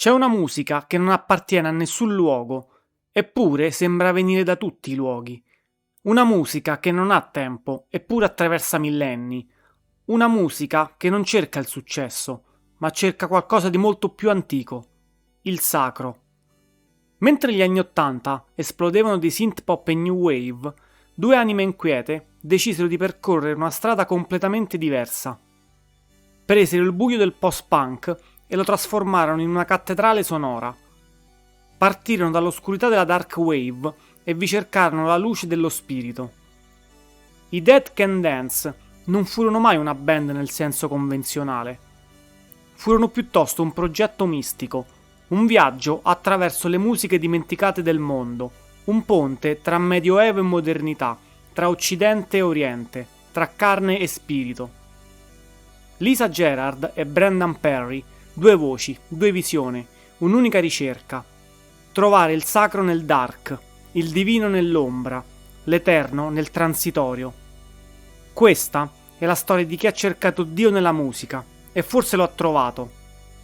C'è una musica che non appartiene a nessun luogo, eppure sembra venire da tutti i luoghi. Una musica che non ha tempo, eppure attraversa millenni. Una musica che non cerca il successo, ma cerca qualcosa di molto più antico, il sacro. Mentre gli anni '80 esplodevano di synth pop e new wave, due anime inquiete decisero di percorrere una strada completamente diversa. Presero il buio del post-punk e lo trasformarono in una cattedrale sonora. Partirono dall'oscurità della dark wave e vi cercarono la luce dello spirito. I Dead Can Dance non furono mai una band nel senso convenzionale. Furono piuttosto un progetto mistico, un viaggio attraverso le musiche dimenticate del mondo, un ponte tra Medioevo e modernità, tra Occidente e Oriente, tra carne e spirito. Lisa Gerrard e Brendan Perry, due voci, due visioni, un'unica ricerca. Trovare il sacro nel dark, il divino nell'ombra, l'eterno nel transitorio. Questa è la storia di chi ha cercato Dio nella musica e forse lo ha trovato.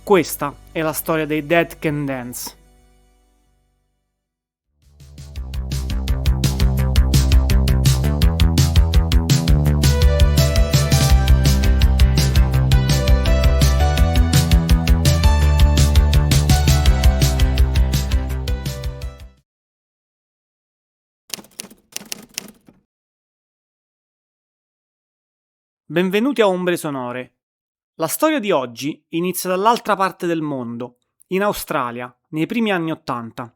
Questa è la storia dei Dead Can Dance. Benvenuti a Ombre Sonore. La storia di oggi inizia dall'altra parte del mondo, in Australia, nei primi anni '80.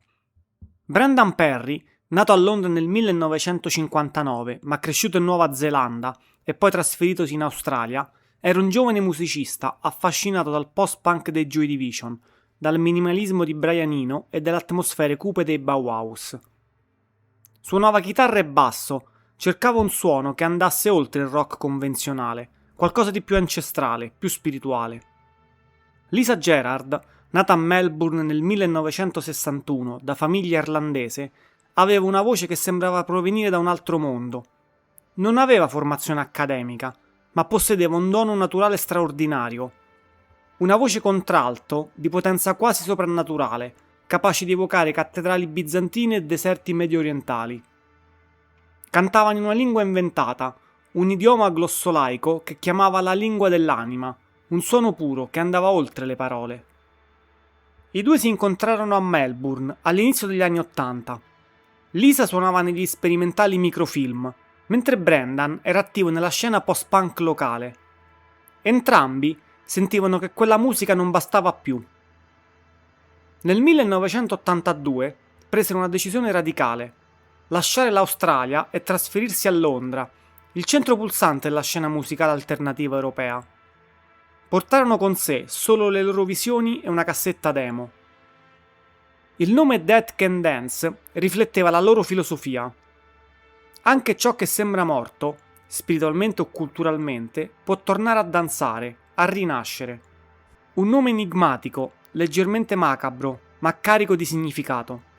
Brendan Perry, nato a Londra nel 1959 ma cresciuto in Nuova Zelanda e poi trasferitosi in Australia, era un giovane musicista affascinato dal post-punk dei Joy Division, dal minimalismo di Brian Eno e dalle atmosfere cupe dei Bauhaus. Suonava chitarra e basso, cercava un suono che andasse oltre il rock convenzionale, qualcosa di più ancestrale, più spirituale. Lisa Gerrard, nata a Melbourne nel 1961 da famiglia irlandese, aveva una voce che sembrava provenire da un altro mondo. Non aveva formazione accademica, ma possedeva un dono naturale straordinario. Una voce contralto di potenza quasi soprannaturale, capace di evocare cattedrali bizantine e deserti mediorientali. Cantava in una lingua inventata, un idioma glossolaico che chiamava la lingua dell'anima, un suono puro che andava oltre le parole. I due si incontrarono a Melbourne all'inizio degli anni '80. Lisa suonava negli sperimentali microfilm, mentre Brendan era attivo nella scena post-punk locale. Entrambi sentivano che quella musica non bastava più. Nel 1982 presero una decisione radicale: lasciare l'Australia e trasferirsi a Londra, il centro pulsante della scena musicale alternativa europea. Portarono con sé solo le loro visioni e una cassetta demo. Il nome Dead Can Dance rifletteva la loro filosofia. Anche ciò che sembra morto, spiritualmente o culturalmente, può tornare a danzare, a rinascere. Un nome enigmatico, leggermente macabro, ma carico di significato.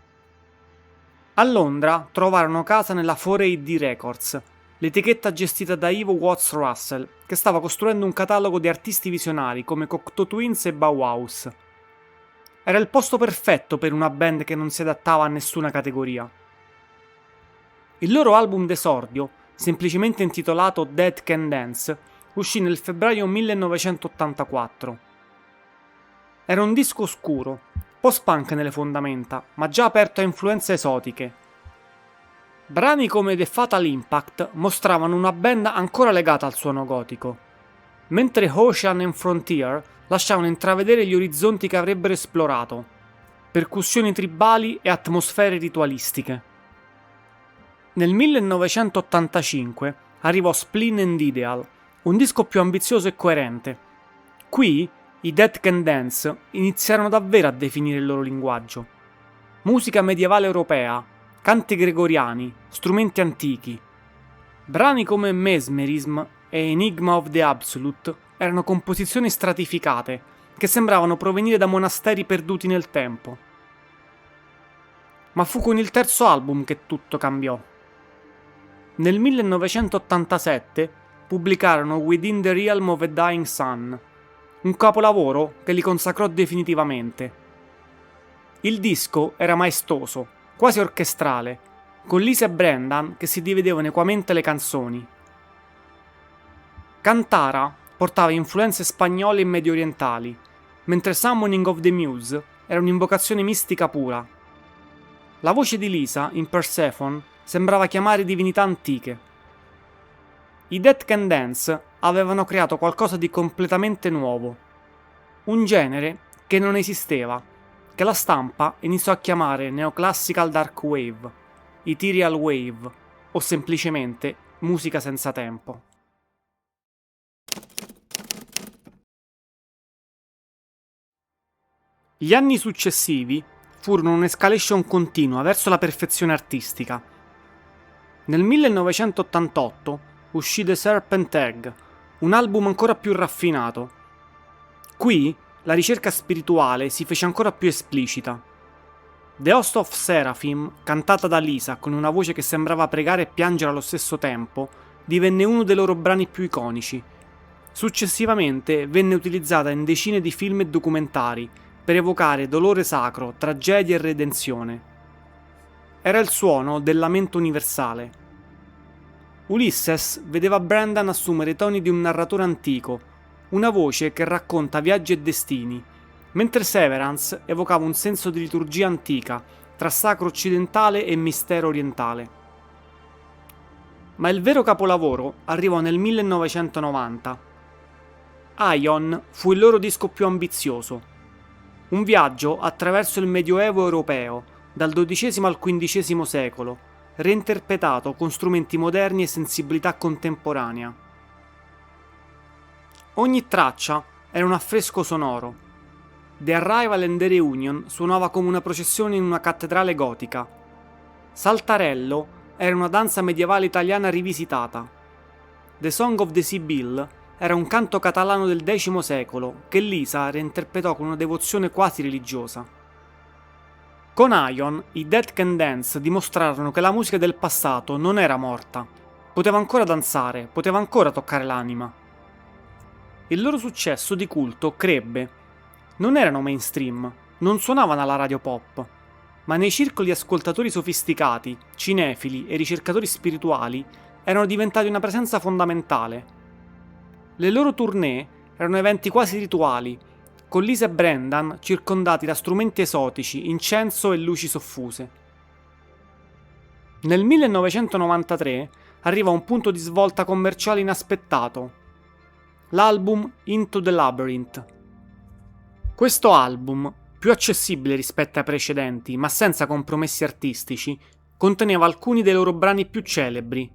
A Londra trovarono casa nella 4AD Records, l'etichetta gestita da Ivo Watts Russell, che stava costruendo un catalogo di artisti visionari come Cocteau Twins e Bauhaus. Era il posto perfetto per una band che non si adattava a nessuna categoria. Il loro album d'esordio, semplicemente intitolato Dead Can Dance, uscì nel febbraio 1984. Era un disco oscuro, post-punk nelle fondamenta, ma già aperto a influenze esotiche. Brani come The Fatal Impact mostravano una band ancora legata al suono gotico, mentre Ocean and Frontier lasciavano intravedere gli orizzonti che avrebbero esplorato, percussioni tribali e atmosfere ritualistiche. Nel 1985 arrivò Spleen and Ideal, un disco più ambizioso e coerente. Qui i Dead Can Dance iniziarono davvero a definire il loro linguaggio. Musica medievale europea, canti gregoriani, strumenti antichi. Brani come Mesmerism e Enigma of the Absolute erano composizioni stratificate che sembravano provenire da monasteri perduti nel tempo. Ma fu con il terzo album che tutto cambiò. Nel 1987 pubblicarono Within the Realm of a Dying Sun, un capolavoro che li consacrò definitivamente. Il disco era maestoso, quasi orchestrale, con Lisa e Brendan che si dividevano equamente le canzoni. Cantara portava influenze spagnole e mediorientali, mentre Summoning of the Muse era un'invocazione mistica pura. La voce di Lisa in Persephone sembrava chiamare divinità antiche. I Dead Can Dance avevano creato qualcosa di completamente nuovo, un genere che non esisteva, che la stampa iniziò a chiamare Neoclassical Dark Wave, Ethereal Wave o semplicemente musica senza tempo. Gli anni successivi furono un'escalation continua verso la perfezione artistica. Nel 1988 uscì The Serpent Egg, un album ancora più raffinato. Qui la ricerca spirituale si fece ancora più esplicita. The Host of Seraphim, cantata da Lisa con una voce che sembrava pregare e piangere allo stesso tempo, divenne uno dei loro brani più iconici. Successivamente venne utilizzata in decine di film e documentari per evocare dolore sacro, tragedia e redenzione. Era il suono del lamento universale. Ulysses vedeva Brendan assumere i toni di un narratore antico, una voce che racconta viaggi e destini, mentre Severance evocava un senso di liturgia antica, tra sacro occidentale e mistero orientale. Ma il vero capolavoro arrivò nel 1990. Aion fu il loro disco più ambizioso. Un viaggio attraverso il Medioevo europeo, dal XII al XV secolo, reinterpretato con strumenti moderni e sensibilità contemporanea. Ogni traccia era un affresco sonoro. The Arrival and the Reunion suonava come una processione in una cattedrale gotica. Saltarello era una danza medievale italiana rivisitata. The Song of the Sibyl era un canto catalano del X secolo che Lisa reinterpretò con una devozione quasi religiosa. Con Aion, i Dead Can Dance dimostrarono che la musica del passato non era morta. Poteva ancora danzare, poteva ancora toccare l'anima. Il loro successo di culto crebbe. Non erano mainstream, non suonavano alla radio pop, ma nei circoli di ascoltatori sofisticati, cinefili e ricercatori spirituali erano diventati una presenza fondamentale. Le loro tournée erano eventi quasi rituali, con Lisa e Brendan circondati da strumenti esotici, incenso e luci soffuse. Nel 1993 arriva un punto di svolta commerciale inaspettato: l'album Into the Labyrinth. Questo album, più accessibile rispetto ai precedenti ma senza compromessi artistici, conteneva alcuni dei loro brani più celebri.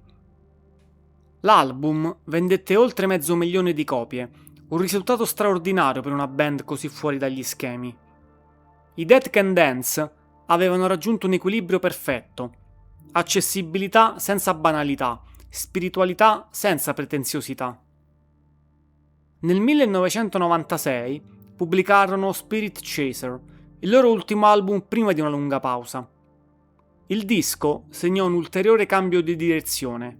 L'album vendette oltre 500.000 di copie, un risultato straordinario per una band così fuori dagli schemi. I Dead Can Dance avevano raggiunto un equilibrio perfetto: accessibilità senza banalità, spiritualità senza pretenziosità. Nel 1996 pubblicarono Spirit Chaser, il loro ultimo album prima di una lunga pausa. Il disco segnò un ulteriore cambio di direzione.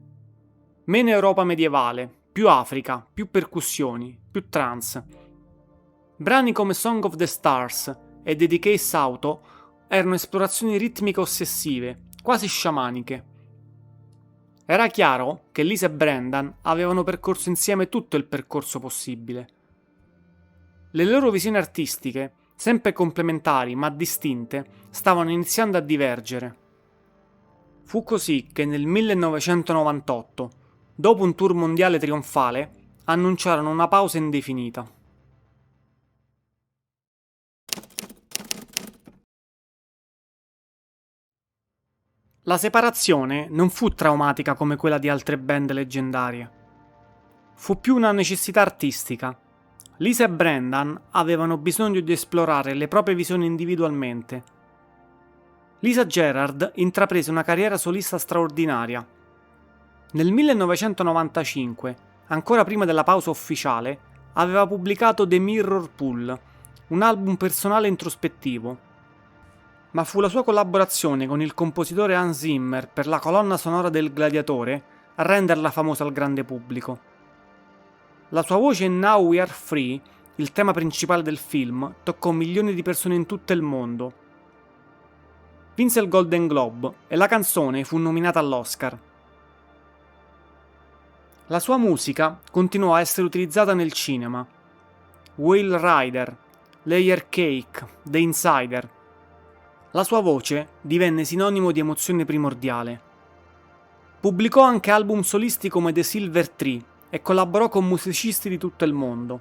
Meno Europa medievale, più Africa, più percussioni, più trance. Brani come Song of the Stars e The Decay's Auto erano esplorazioni ritmiche ossessive, quasi sciamaniche. Era chiaro che Lisa e Brendan avevano percorso insieme tutto il percorso possibile. Le loro visioni artistiche, sempre complementari ma distinte, stavano iniziando a divergere. Fu così che nel 1998, dopo un tour mondiale trionfale, annunciarono una pausa indefinita. La separazione non fu traumatica come quella di altre band leggendarie. Fu più una necessità artistica. Lisa e Brendan avevano bisogno di esplorare le proprie visioni individualmente. Lisa Gerrard intraprese una carriera solista straordinaria. Nel 1995, ancora prima della pausa ufficiale, aveva pubblicato The Mirror Pool, un album personale introspettivo. Ma fu la sua collaborazione con il compositore Hans Zimmer per la colonna sonora del Gladiatore a renderla famosa al grande pubblico. La sua voce in Now We Are Free, il tema principale del film, toccò milioni di persone in tutto il mondo. Vinse il Golden Globe e la canzone fu nominata all'Oscar. La sua musica continuò a essere utilizzata nel cinema. Whale Rider, Layer Cake, The Insider. La sua voce divenne sinonimo di emozione primordiale. Pubblicò anche album solisti come The Silver Tree e collaborò con musicisti di tutto il mondo.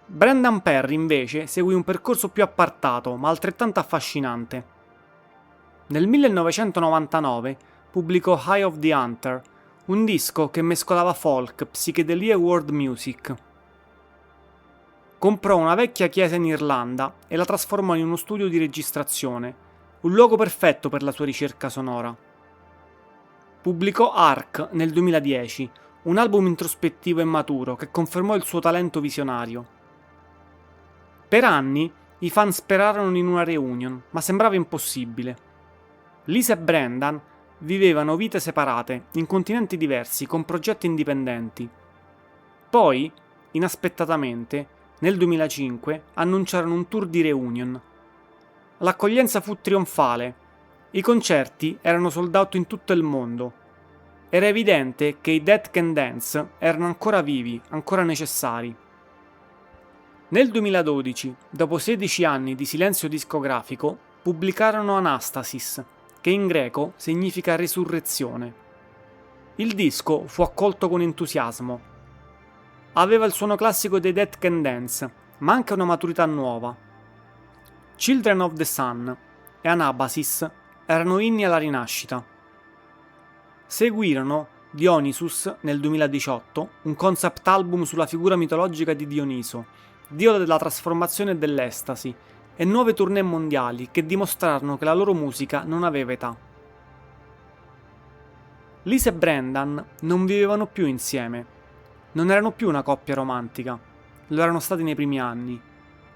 Brendan Perry invece seguì un percorso più appartato ma altrettanto affascinante. Nel 1999 pubblicò Eye of the Hunter, un disco che mescolava folk, psichedelia e world music. Comprò una vecchia chiesa in Irlanda e la trasformò in uno studio di registrazione, un luogo perfetto per la sua ricerca sonora. Pubblicò Ark nel 2010, un album introspettivo e maturo che confermò il suo talento visionario. Per anni i fan sperarono in una reunion, ma sembrava impossibile. Lisa e Brendan vivevano vite separate, in continenti diversi, con progetti indipendenti. Poi, inaspettatamente, nel 2005 annunciarono un tour di reunion. L'accoglienza fu trionfale. I concerti erano sold out in tutto il mondo. Era evidente che i Dead Can Dance erano ancora vivi, ancora necessari. Nel 2012, dopo 16 anni di silenzio discografico, pubblicarono Anastasis, che in greco significa resurrezione. Il disco fu accolto con entusiasmo. Aveva il suono classico dei Dead Can Dance, ma anche una maturità nuova. Children of the Sun e Anabasis erano inni alla rinascita. Seguirono Dionysus nel 2018, un concept album sulla figura mitologica di Dioniso, dio della trasformazione e dell'estasi, e nuove tournée mondiali che dimostrarono che la loro musica non aveva età. Lisa e Brendan non vivevano più insieme. Non erano più una coppia romantica, lo erano stati nei primi anni,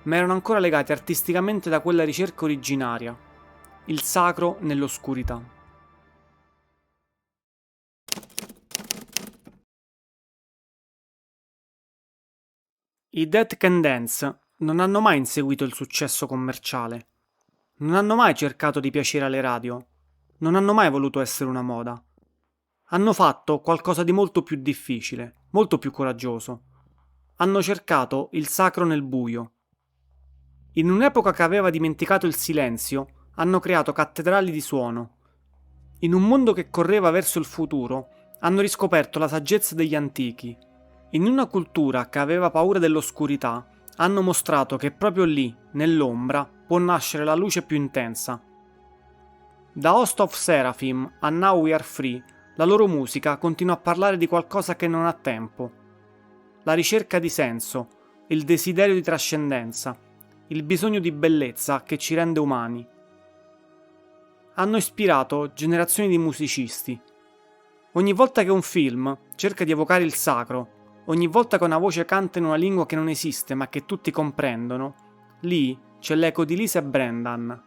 ma erano ancora legati artisticamente da quella ricerca originaria, il sacro nell'oscurità. I Dead Can Dance non hanno mai inseguito il successo commerciale, non hanno mai cercato di piacere alle radio, non hanno mai voluto essere una moda. Hanno fatto qualcosa di molto più difficile, molto più coraggioso. Hanno cercato il sacro nel buio. In un'epoca che aveva dimenticato il silenzio, hanno creato cattedrali di suono. In un mondo che correva verso il futuro, hanno riscoperto la saggezza degli antichi. In una cultura che aveva paura dell'oscurità, hanno mostrato che proprio lì, nell'ombra, può nascere la luce più intensa. Da Host of Seraphim a Now We Are Free, la loro musica continua a parlare di qualcosa che non ha tempo. La ricerca di senso, il desiderio di trascendenza, il bisogno di bellezza che ci rende umani. Hanno ispirato generazioni di musicisti. Ogni volta che un film cerca di evocare il sacro, ogni volta che una voce canta in una lingua che non esiste ma che tutti comprendono, lì c'è l'eco di Lisa e Brendan.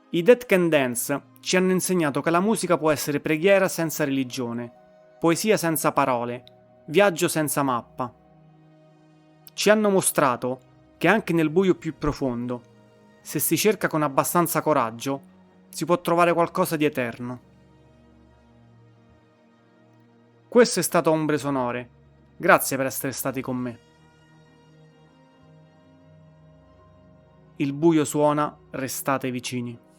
I Dead Can Dance ci hanno insegnato che la musica può essere preghiera senza religione, poesia senza parole, viaggio senza mappa. Ci hanno mostrato che anche nel buio più profondo, se si cerca con abbastanza coraggio, si può trovare qualcosa di eterno. Questo è stato Ombre Sonore. Grazie per essere stati con me. Il buio suona, restate vicini.